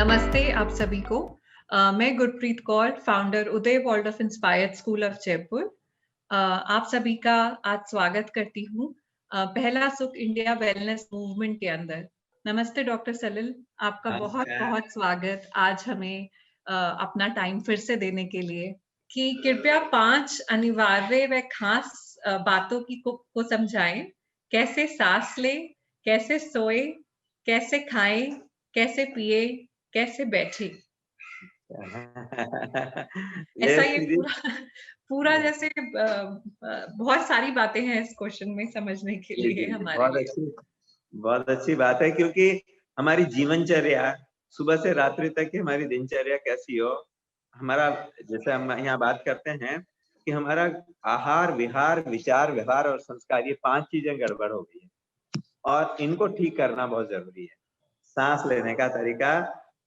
नमस्ते आप सभी को। मैं Gurpreet Kaur, founder Uday world of inspired school of Jaipur. आप सभी का आज स्वागत करती हूँ पहला सुख इंडिया वेलनेस मूवमेंट के अंदर। नमस्ते डॉक्टर सलिल, आपका बहुत बहुत स्वागत आज हमें अपना टाइम फिर से देने के लिए कि कृपया 5 अनिवार्य व खास बातों को समझाएं। कैसे सांस लें, कैसे सोए, कैसे खाएं, कैसे पिए, कैसे बैठे। ऐसा ये पूरा जैसे बहुत सारी बातें हैं इस क्वेश्चन में समझने के लिए हमारे लिए। बहुत अच्छी बात है, क्योंकि हमारी जीवनचर्या सुबह से रात्रि तक की हमारी दिनचर्या कैसी हो, हमारा जैसे हम यहाँ बात करते हैं कि हमारा आहार, विहार, विचार, व्यवहार और संस्कार, ये 5 चीजें गड़बड़ हो गई है और इनको ठीक करना बहुत जरूरी है। सांस लेने का तरीका,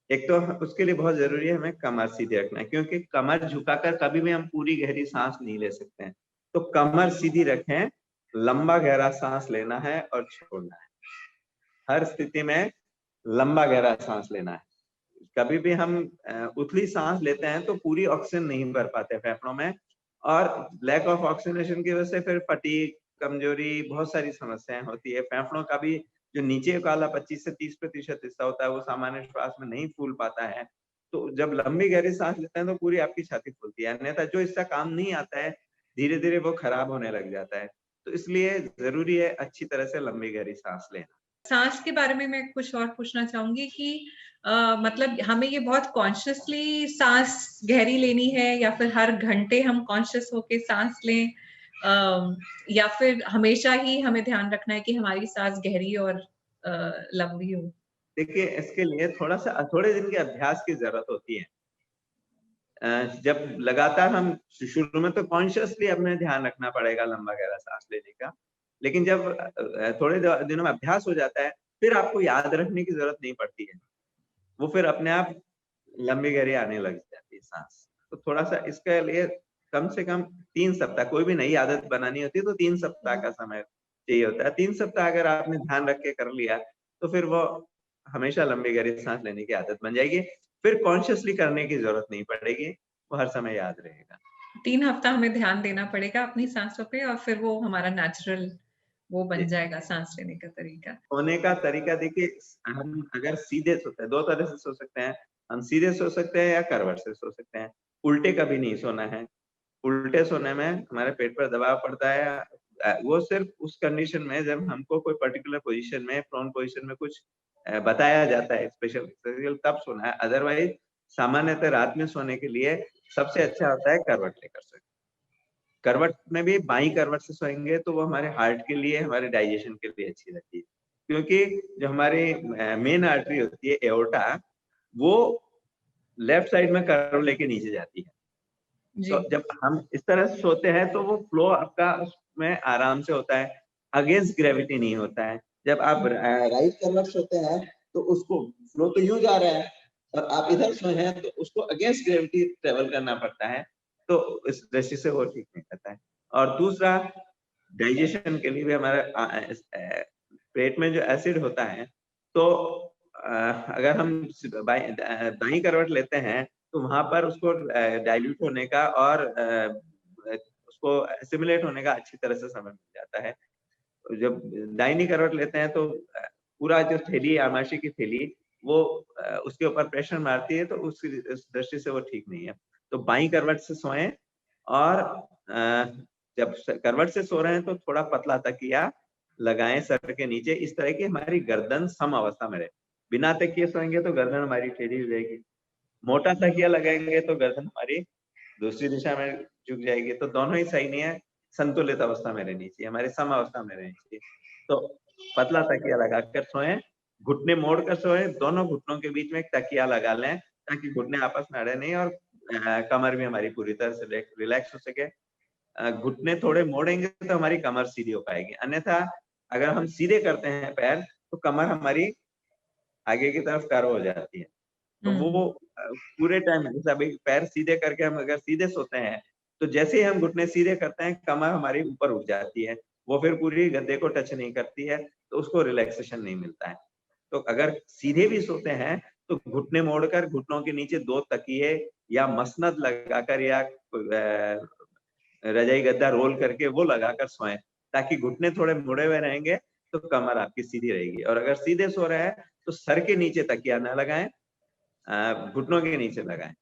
एक तो उसके लिए बहुत जरूरी है हमें कमर सीधी रखना, क्योंकि कमर झुकाकर कभी भी हम पूरी गहरी सांस नहीं ले सकते हैं। तो कमर सीधी रखें, लंबा गहरा सांस लेना है और छोड़ना है। हर स्थिति में लंबा गहरा सांस लेना है। कभी भी हम उथली सांस लेते हैं तो पूरी ऑक्सीजन नहीं भर पाते फेफड़ों में, और लैक ऑफ ऑक्सीजनेशन की वजह से फिर फटीग, कमजोरी, बहुत सारी समस्याएं होती है। फेफड़ों का भी जो नीचे वाला 25 से 30% हिस्सा होता है वो सामान्य श्वास में नहीं फूल पाता है। तो जब लंबी गहरी सांस लेते हैं तो पूरी आपकी छाती फूलती है, अन्यथा जो हिस्सा काम नहीं आता है धीरे धीरे वो खराब होने लग जाता है। तो इसलिए जरूरी है अच्छी तरह से लंबी गहरी सांस लेना। सांस के बारे में मैं कुछ और पूछना चाहूंगी कि मतलब हमें ये बहुत कॉन्शियसली सांस गहरी लेनी है या फिर हर घंटे हम कॉन्शियस होके सांस लें, या फिर हमेशा ही हमें ध्यान रखना है कि हमारी सांस गहरी और लंबी हो। देखिए, इसके लिए थोड़े दिन के अभ्यास की जरूरत होती है। जब लगातार हम शुरू में तो कॉन्शियसली अपने ध्यान रखना पड़ेगा लंबा गहरा सांस लेने का, लेकिन जब थोड़े दिनों में अभ्यास हो जाता है फिर आपको याद रखने की जरूरत नहीं पड़ती है, वो फिर अपने आप लंबी गहरी आने लग जाती है सांस। तो थोड़ा सा इसके लिए कम से कम 3 सप्ताह, कोई भी नई आदत बनानी होती है तो 3 सप्ताह का समय चाहिए होता है। 3 सप्ताह अगर आपने ध्यान रख के कर लिया तो फिर वो हमेशा लंबी गहरी सांस लेने की आदत बन जाएगी। फिर कॉन्शियसली करने की जरूरत नहीं पड़ेगी, वो हर समय याद रहेगा। 3 हफ्ता हमें ध्यान देना पड़ेगा अपनी सांसों पे और फिर वो हमारा नेचुरल वो बन जाएगा सांस लेने का तरीका। सोने का तरीका देखिए, हम अगर सीधे सोते हैं, 2 तरह से सो सकते हैं। हम सीधे सो सकते हैं या करवट से सो सकते हैं। उल्टे कभी नहीं सोना है। उल्टे सोने में हमारे पेट पर दबाव पड़ता है। वो सिर्फ उस कंडीशन में जब हमको कोई पर्टिकुलर पोजीशन में, प्रोन पोजीशन में कुछ बताया जाता है स्पेशल, तब सोना है। अदरवाइज सामान्यतः रात में सोने के लिए सबसे अच्छा होता है करवट लेकर सोना। करवट में भी बाई करवट से सोएंगे तो वो हमारे हार्ट के लिए, हमारे डाइजेशन के लिए अच्छी रहती है, क्योंकि जो हमारी मेन आर्टरी होती है एओर्टा, वो लेफ्ट साइड में कर्व लेके नीचे जाती है। तो जब हम इस तरह से सोते हैं तो वो फ्लो आपका उसमें आराम से होता है, अगेंस्ट ग्रेविटी नहीं होता है। जब आप राइट करवट सोते हैं तो उसको फ्लो तो यूं जा रहा है और आप इधर सोए हैं तो उसको अगेंस्ट ग्रेविटी ट्रेवल करना पड़ता है। तो इस दृष्टि से वो ठीक नहीं करता है। और दूसरा, डाइजेशन के लिए भी हमारा पेट में जो एसिड होता है, तो अगर हम दाई करवट लेते हैं तो वहां पर उसको डाइल्यूट होने का और उसको एसिमिलेट होने का अच्छी तरह से समय मिल जाता है। जब दाहिनी करवट लेते हैं तो पूरा जो थैली, आमाशय की थैली, वो उसके ऊपर प्रेशर मारती है, तो उस दृष्टि से वो ठीक नहीं है। तो बाई करवट से सोएं, और जब करवट से सो रहे हैं तो थोड़ा पतला तकिया लगाएं सर के नीचे, इस तरह की हमारी गर्दन सम अवस्था में रहे। बिना तकिए सोएंगे तो गर्दन हमारी टेढ़ी हो जाएगी, मोटा तकिया लगाएंगे तो गर्दन हमारी दूसरी दिशा में झुक जाएगी। तो दोनों ही सही नहीं है, संतुलित अवस्था में रहनी चाहिए, हमारी सम अवस्था में रहनी चाहिए। तो पतला तकिया लगाकर सोएं, घुटने मोड़ कर सोएं, दोनों घुटनों के बीच में एक तकिया लगा लें ताकि घुटने आपस में अड़े नहीं, और कमर भी हमारी पूरी तरह से रिलैक्स हो सके। घुटने थोड़े मोड़ेंगे तो हमारी कमर सीधी हो पाएगी, अन्यथा अगर हम सीधे करते हैं पैर तो कमर हमारी आगे की तरफ कर्व हो जाती है। तो वो पूरे टाइम, जैसे अभी पैर सीधे करके हम अगर सीधे सोते हैं तो जैसे ही हम घुटने सीधे करते हैं कमर हमारी ऊपर उठ जाती है, वो फिर पूरी गद्दे को टच नहीं करती है, तो उसको रिलैक्सेशन नहीं मिलता है। तो अगर सीधे भी सोते हैं तो घुटने मोड़कर घुटनों के नीचे 2 तकिए या मसनद लगाकर या रजाई गद्दा रोल करके वो लगाकर सोएं, ताकि घुटने थोड़े मुड़े हुए रहेंगे तो कमर आपकी सीधी रहेगी। और अगर सीधे सो रहे हैं तो सर के नीचे तकिया ना लगाएं, घुटनों के नीचे लगाएं,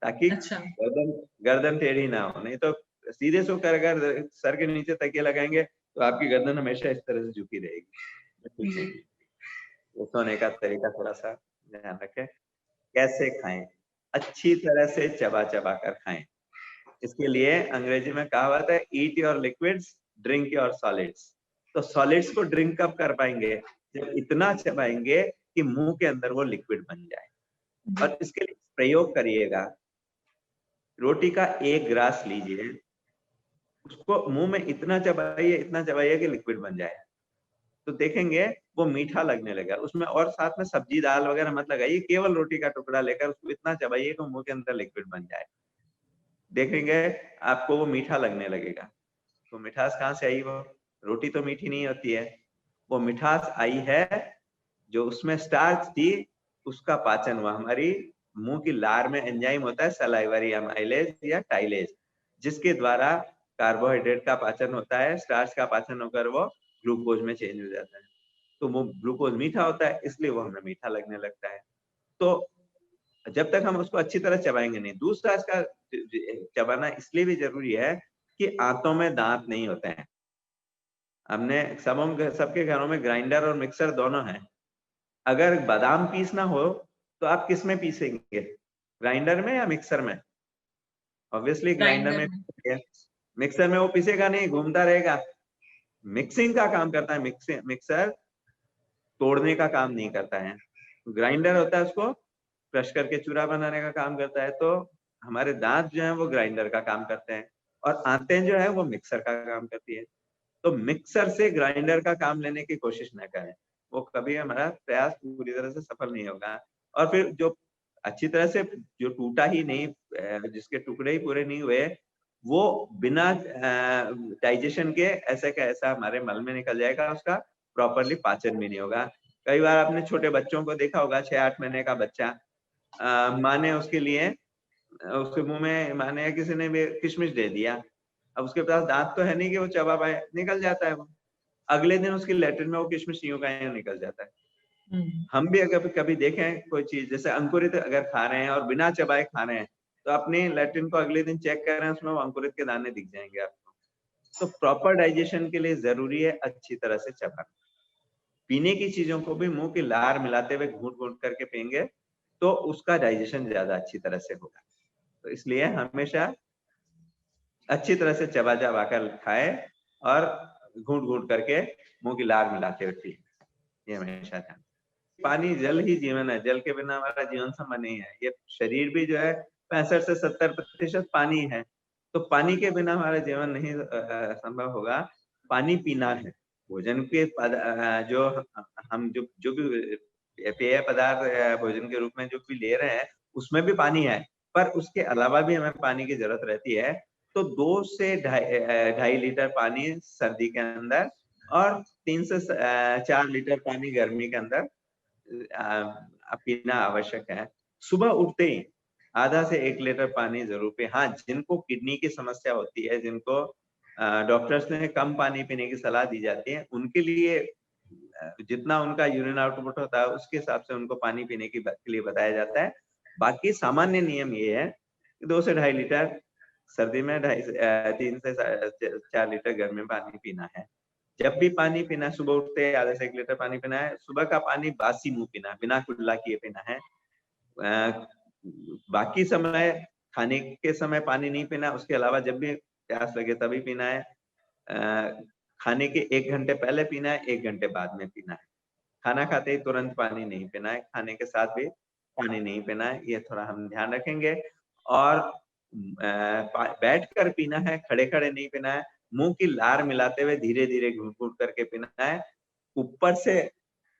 ताकि अच्छा। गर्दन गर्दन टेढ़ी ना हो। नहीं तो सीधे सोकर अगर सर के नीचे तकिया लगाएंगे तो आपकी गर्दन हमेशा इस तरह से झुकी रहेगी। जी। तो सोने का तरीका थोड़ा सा ध्यान रखें। कैसे खाएं? अच्छी तरह से चबा चबा कर खाएं। इसके लिए अंग्रेजी में कहावत है, eat your liquids drink your solids. तो सॉलिड्स को ड्रिंक कब कर पाएंगे? जब इतना चबाएंगे कि मुंह के अंदर वो लिक्विड बन जाए। और इसके लिए प्रयोग करिएगा, रोटी का 1 ग्रास लीजिए, उसको मुंह में इतना चबाइए कि लिक्विड बन जाए। तो देखेंगे वो मीठा लगने लगेगा। उसमें और साथ में सब्जी दाल वगैरह मत लगाइए, केवल रोटी का टुकड़ा लेकर उसको इतना चबाइए कि मुंह के अंदर लिक्विड बन जाए। देखेंगे आपको वो मीठा लगने लगेगा। तो मिठास कहाँ से आई? वो रोटी तो मीठी नहीं होती है, वो मिठास आई है जो उसमें स्टार्च थी, उसका पाचन हुआ। हमारी मुंह की लार में एंजाइम होता है सलाइवरी अमाइलेज या टाइलेज, जिसके द्वारा कार्बोहाइड्रेट का पाचन होता है, स्टार्च का पाचन होकर वो ग्लूकोज में चेंज हो जाता है। तो वो ग्लूकोज मीठा होता है, इसलिए वो हमें मीठा लगने लगता है। तो जब तक हम उसको अच्छी तरह चबाएंगे नहीं। दूसरा इसका चबाना इसलिए भी जरूरी है कि आंतों में दांत नहीं होते हैं। हमने सबके घरों में ग्राइंडर और मिक्सर दोनों हैं। अगर बादाम पीसना हो तो आप किस में पीसेंगे? ग्राइंडर में या मिक्सर में? ऑब्वियसली ग्राइंडर में ग्राइंडर में। पीसेंगे। मिक्सर में वो पीसेगा नहीं, घूमता रहेगा। मिक्सिंग का काम करता है मिक्सर, तोड़ने का काम नहीं करता है। ग्राइंडर होता है, उसको क्रश करके चूरा बनाने का काम करता है। तो हमारे दांत जो है वो ग्राइंडर का काम करते हैं और आंतें जो है वो मिक्सर का काम करती है। तो मिक्सर से ग्राइंडर का काम लेने की कोशिश न करें, वो कभी हमारा प्रयास पूरी तरह से सफल नहीं होगा। और फिर जो अच्छी तरह से जो टूटा ही नहीं, जिसके टुकड़े ही पूरे नहीं हुए, वो बिना डाइजेशन के ऐसा का ऐसा हमारे मल में निकल जाएगा, उसका प्रॉपरली पाचन भी नहीं होगा। कई बार आपने छोटे बच्चों को देखा होगा, 6-8 महीने का बच्चा, माँ ने उसके लिए उसके मुंह में माने या किसी ने भी किशमिश दे दिया। अब उसके पास दांत तो है नहीं कि वो चबा पाए, निकल जाता है वो। अगले दिन उसकी लैट्रिन में वो किशमिश यूं का यूं निकल जाता है। हम भी अगर कभी देखें कोई चीज, जैसे अंकुरित अगर खा रहे हैं और बिना चबाए खा रहे हैं, तो अपनी लैट्रिन को अगले दिन चेक कर रहे हैं, उसमें वो अंकुरित के दाने दिख जाएंगे आपको। तो प्रॉपर डाइजेशन के लिए जरूरी है अच्छी तरह से चबाना। पीने की चीजों को भी मुंह की लार मिलाते हुए घूंट घूंट करके पिएंगे तो उसका डाइजेशन ज्यादा अच्छी तरह से होगा। तो इसलिए हमेशा अच्छी तरह से चबा चबा कर खाए और घूंट घूंट करके मुंह की लार मिलाते हुए पिए, ये हमेशा ध्यान। पानी, जल ही जीवन है, जल के बिना हमारा जीवन संभव नहीं है। ये शरीर भी जो है 65 से 70% पानी है, तो पानी के बिना हमारा जीवन नहीं संभव होगा। पानी पीना है। भोजन के जो हम जो भी पेय पदार्थ भोजन के रूप में जो भी ले रहे हैं, उसमें भी पानी है, पर उसके अलावा भी हमें पानी की जरूरत रहती है। तो 2 से 2.5 लीटर पानी सर्दी के अंदर और 3 से 4 लीटर पानी गर्मी के अंदर पीना आवश्यक है। सुबह उठते ही आधा से 1 लीटर पानी जरूर पिए। हाँ, जिनको किडनी की समस्या होती है, जिनको डॉक्टर्स ने कम पानी पीने की सलाह दी जाती है, उनके लिए जितना उनका यूरिन आउटपुट होता है उसके हिसाब से उनको पानी पीने के लिए बताया जाता है। बाकी सामान्य नियम ये है कि 2 से 2.5 लीटर सर्दी में, 3 से 4 लीटर गर्मी में पानी पीना है। जब भी पानी पीना, सुबह उठते आधे से 1 लीटर पानी पीना है। सुबह का पानी बासी मुंह पीना है, बिना कुल्ला किए पीना है। बाकी समय, खाने के समय पानी नहीं पीना, उसके अलावा जब भी प्यास लगे तभी पीना है। खाने के 1 घंटे पहले पीना है, 1 घंटे बाद में पीना है। खाना खाते ही तुरंत पानी नहीं पीना है, खाने के साथ भी पानी नहीं पीना है, ये थोड़ा हम ध्यान रखेंगे। और बैठ कर पीना है, खड़े खड़े नहीं पीना है। मुंह की लार मिलाते हुए धीरे धीरे घूंट घूंट करके पीना है, ऊपर से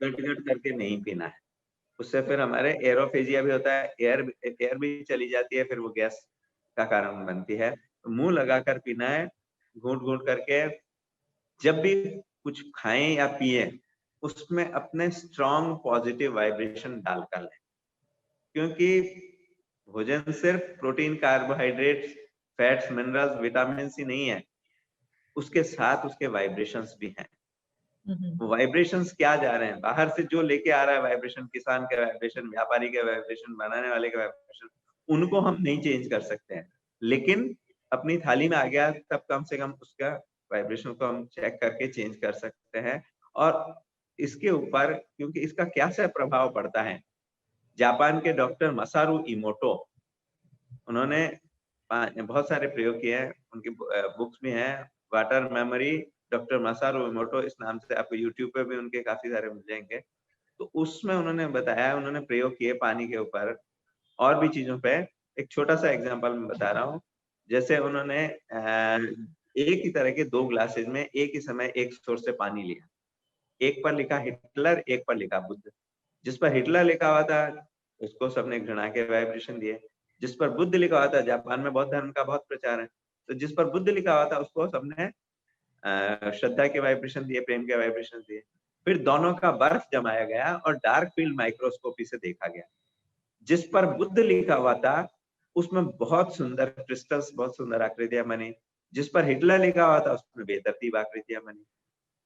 गट गट करके नहीं पीना है। उससे फिर हमारे एरोफेजिया भी होता है, एयर भी चली जाती है, फिर वो गैस का कारण बनती है। तो मुंह लगाकर पीना है, घूंट घूंट करके। जब भी कुछ खाएं या पिए, उसमें अपने स्ट्रॉन्ग पॉजिटिव वाइब्रेशन डालकर लें। क्योंकि भोजन सिर्फ protein, carbohydrates, fats, minerals, vitamin ही नहीं है, उसके साथ उसके वाइब्रेशंस भी हैं। वाइब्रेशंस क्या जा रहे हैं, बाहर से जो लेके आ रहा है वाइब्रेशन, किसान के वाइब्रेशन, व्यापारी के वाइब्रेशन, बनाने वाले के वाइब्रेशन, उनको हम नहीं चेंज कर सकते हैं, लेकिन अपनी थाली में आ गया तब कम से कम उसका वाइब्रेशन को हम चेक करके चेंज कर सकते हैं। और इसके ऊपर क्योंकि इसका क्या सा प्रभाव पड़ता है, जापान के डॉक्टर मसारू इमोटो, उन्होंने बहुत सारे प्रयोग किए हैं, उनकी बुक्स भी हैं, वाटर मेमोरी, डॉक्टर मसारू इमोटो, इस नाम से आपको यूट्यूब पे भी उनके काफी सारे मिल जाएंगे। तो उसमें उन्होंने बताया, उन्होंने प्रयोग किए पानी के ऊपर और भी चीजों पे। एक छोटा सा एग्जांपल मैं बता रहा हूँ, जैसे उन्होंने एक ही तरह के 2 ग्लासेस में एक ही समय एक सोर्स से पानी लिया, एक पर लिखा हिटलर, एक पर लिखा बुद्ध। जिस पर हिटलर लिखा हुआ था उसको सबने घृणा के वाइब्रेशन दिए, जिस पर बुद्ध लिखा हुआ था, जापान में बौद्ध धर्म का बहुत प्रचार है, तो जिस पर बुद्ध लिखा हुआ था उसको सबने श्रद्धा के वाइब्रेशन दिए, प्रेम के वाइब्रेशन दिए। फिर दोनों का बर्फ जमाया गया और डार्क फील्ड माइक्रोस्कोपी से देखा गया। जिस पर बुद्ध लिखा हुआ था उसमें बहुत सुंदर क्रिस्टल्स, बहुत सुंदर आकृतियां बनी। जिस पर हिटलर लिखा हुआ था उसमें बेतरतीब आकृतियां बनी।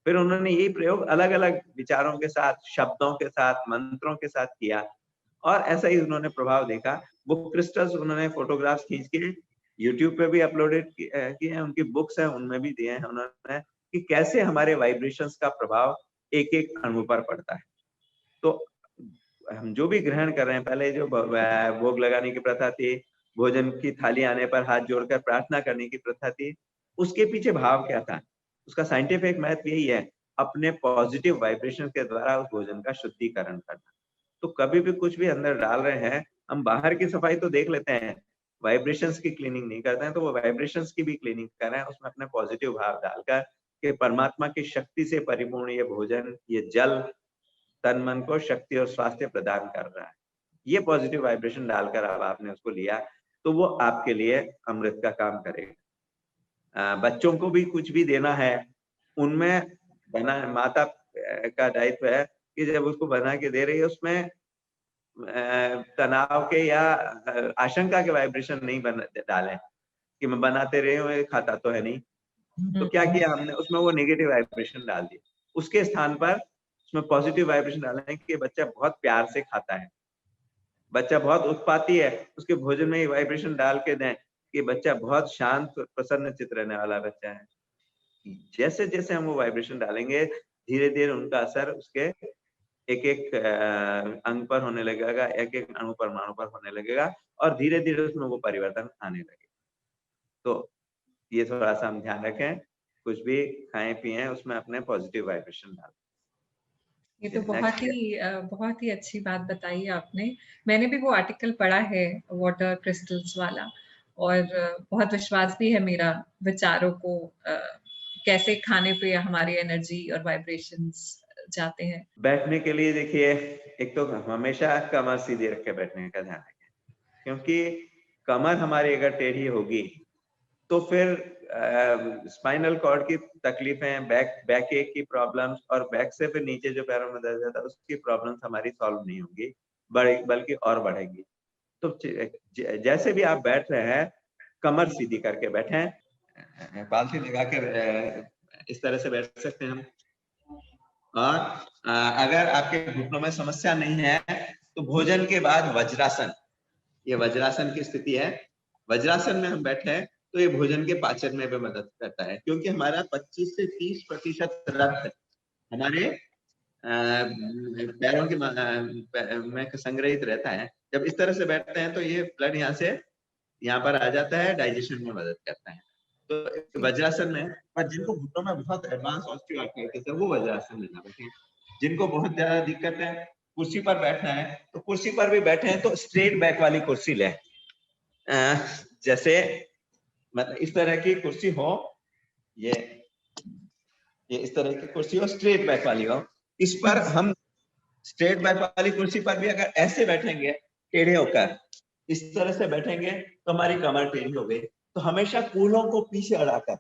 फिर उन्होंने यही प्रयोग अलग अलग विचारों के साथ, शब्दों के साथ, मंत्रों के साथ किया और ऐसा ही उन्होंने प्रभाव देखा। वो क्रिस्टल्स उन्होंने फोटोग्राफ्स खींच के यूट्यूब पे भी अपलोडेड किए हैं, उनकी बुक्स हैं उनमें भी दिए हैं उन्होंने, कि कैसे हमारे वाइब्रेशंस का प्रभाव एक एक अणु पर पड़ता है। तो हम जो भी ग्रहण कर रहे हैं, पहले जो भोग लगाने की प्रथा थी, भोजन की थाली आने पर हाथ जोड़कर प्रार्थना करने की प्रथा थी, उसके पीछे भाव क्या था, उसका साइंटिफिक महत्व यही है, अपने पॉजिटिव वाइब्रेशन के द्वारा उस भोजन का शुद्धिकरण करना। तो कभी भी कुछ भी अंदर डाल रहे हैं, हम बाहर की सफाई तो देख लेते हैं, वाइब्रेशंस की क्लीनिंग नहीं करते हैं, तो वो वाइब्रेशंस की भी क्लीनिंग कर रहे हैं, उसमें अपने पॉजिटिव भाव डालकर कि परमात्मा की शक्ति से परिपूर्ण ये भोजन, ये जल तन मन को शक्ति और स्वास्थ्य प्रदान कर रहा है। ये पॉजिटिव वाइब्रेशन डालकर अब आपने उसको लिया तो वो आपके लिए अमृत का काम करेगा। बच्चों को भी कुछ भी देना है, उनमें बना माता का दायित्व है कि जब उसको बना के दे रही है उसमें तनाव के या आशंका के वाइब्रेशन नहीं डालें कि मैं बनाते रही हूँ, खाता तो है नहीं। तो क्या किया हमने, उसमें वो नेगेटिव वाइब्रेशन डाल दिए, उसके स्थान पर उसमें पॉजिटिव वाइब्रेशन डालने कि बच्चा बहुत प्यार से खाता है, बच्चा बहुत उत्पाती है, उसके भोजन में वाइब्रेशन डाल के दें कि बच्चा बहुत शांत प्रसन्न चित्त रहने वाला बच्चा है। जैसे जैसे हम वो वाइब्रेशन डालेंगे, धीरे धीरे उनका असर उसके एक एक अंग पर होने लगेगा, एक एक अणु परमाणु पर होने लगेगा और धीरे धीरे उसमें वो परिवर्तन आने लगेगा। तो ये थोड़ा सा हम ध्यान रखें, कुछ भी खाएं पिए उसमें अपने पॉजिटिव वाइब्रेशन डालें। ये तो बहुत ही अच्छी बात बताई आपने। मैंने भी वो आर्टिकल पढ़ा है वाटर क्रिस्टल्स वाला, और बहुत विश्वास भी है मेरा विचारों को कैसे खाने पे हमारी एनर्जी और वाइब्रेशंस जाते हैं। बैठने के लिए देखिए, एक तो हमेशा कमर सीधी रख के बैठने का ध्यान रखें, क्योंकि कमर हमारी अगर टेढ़ी होगी तो फिर स्पाइनल कॉर्ड की तकलीफें, बैक एक की प्रॉब्लम्स और बैक से फिर नीचे जो पैरों में दर्द रहता है उसकी प्रॉब्लम्स हमारी सॉल्व नहीं होंगी, बल्कि और बढ़ेगी। तो जैसे भी आप बैठ रहे हैं, कमर सीधी करके बैठें, पालथी लगा के इस तरह से बैठ सकते हैं हम। और अगर आपके घुटनों में समस्या नहीं है तो भोजन के बाद वज्रासन, ये वज्रासन की स्थिति है, वज्रासन में हम बैठे हैं तो ये भोजन के पाचन में भी मदद करता है, क्योंकि हमारा 25 से 30% रक्त हमारे पैरों के में संग्रहित रहता है। जब इस तरह से बैठते हैं तो ये ब्लड यहाँ पर आ जाता है, डाइजेशन में मदद करता है। तो वज्रासन में, और जिनको घुटनों में बहुत एडवांस ऑस्टियोआर्थराइटिस है वो वज्रासन में ना बैठे। जिनको बहुत ज्यादा दिक्कत है कुर्सी पर बैठना है तो कुर्सी पर भी बैठे हैं तो स्ट्रेट बैक वाली कुर्सी लें, जैसे मतलब इस तरह की कुर्सी हो, ये इस तरह की कुर्सी हो, स्ट्रेट बैक वाली हो। इस पर हम स्ट्रेट बैक वाली कुर्सी पर भी अगर ऐसे बैठेंगे टेढ़े होकर, इस तरह से बैठेंगे तो हमारी कमर टेढ़ी हो गई। तो हमेशा कूल्हों को पीछे अड़ाकर,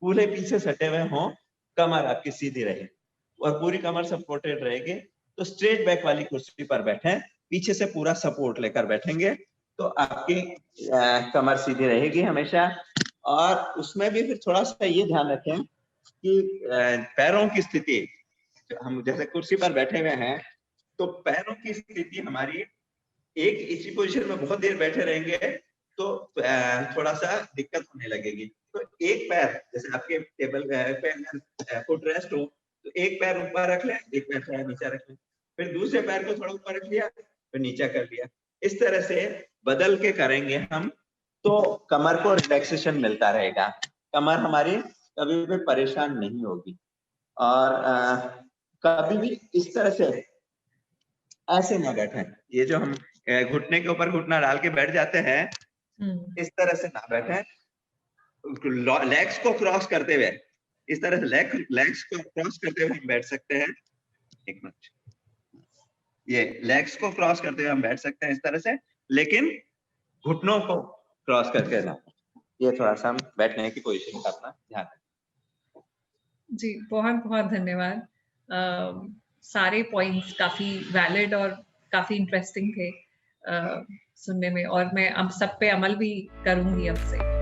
कूल्हे पीछे सटे हुए हों, कमर आपकी सीधी रहे और पूरी कमर सपोर्टेड रहेगी। तो स्ट्रेट बैक वाली कुर्सी पर बैठें पीछे से पूरा सपोर्ट लेकर बैठेंगे तो आपकी कमर सीधी रहेगी हमेशा। और उसमें भी फिर थोड़ा सा ये ध्यान रखें कि पैरों की स्थिति, हम जैसे कुर्सी पर बैठे हुए हैं तो पैरों की स्थिति हमारी एक इसी पोजीशन में बहुत देर बैठे रहेंगे तो थोड़ा सा दिक्कत होने लगेगी। तो एक पैर, जैसे आपके टेबल पे फुट रेस्ट हो तो एक पैर ऊपर रख लें, एक पैर थोड़ा नीचे रख लें, फिर दूसरे पैर को थोड़ा ऊपर रख लिया, फिर नीचे कर लिया। इस तरह से बदल के करेंगे हम तो कमर को रिलैक्सेशन मिलता रहेगा, कमर हमारी कभी भी परेशान नहीं होगी। और कभी भी इस तरह से ऐसे ना बैठे, ये जो हम घुटने के ऊपर घुटना डाल के बैठ जाते हैं इस तरह से ना बैठे, लेग्स को क्रॉस करते हुए, इस तरह से लेग्स को क्रॉस करते हुए हम बैठ सकते हैं। एक मिनट, ये लेग्स को क्रॉस करते हुए हम बैठ सकते हैं इस तरह से, लेकिन घुटनों को क्रॉस करके ना। ये थोड़ा सा हम बैठने की पोजीशन का अपना ध्यान रखें। जी, बहुत बहुत धन्यवाद। सारे पॉइंट्स काफी वैलिड और काफी इंटरेस्टिंग थे सुनने में, और मैं अब सब पे अमल भी करूंगी अब से।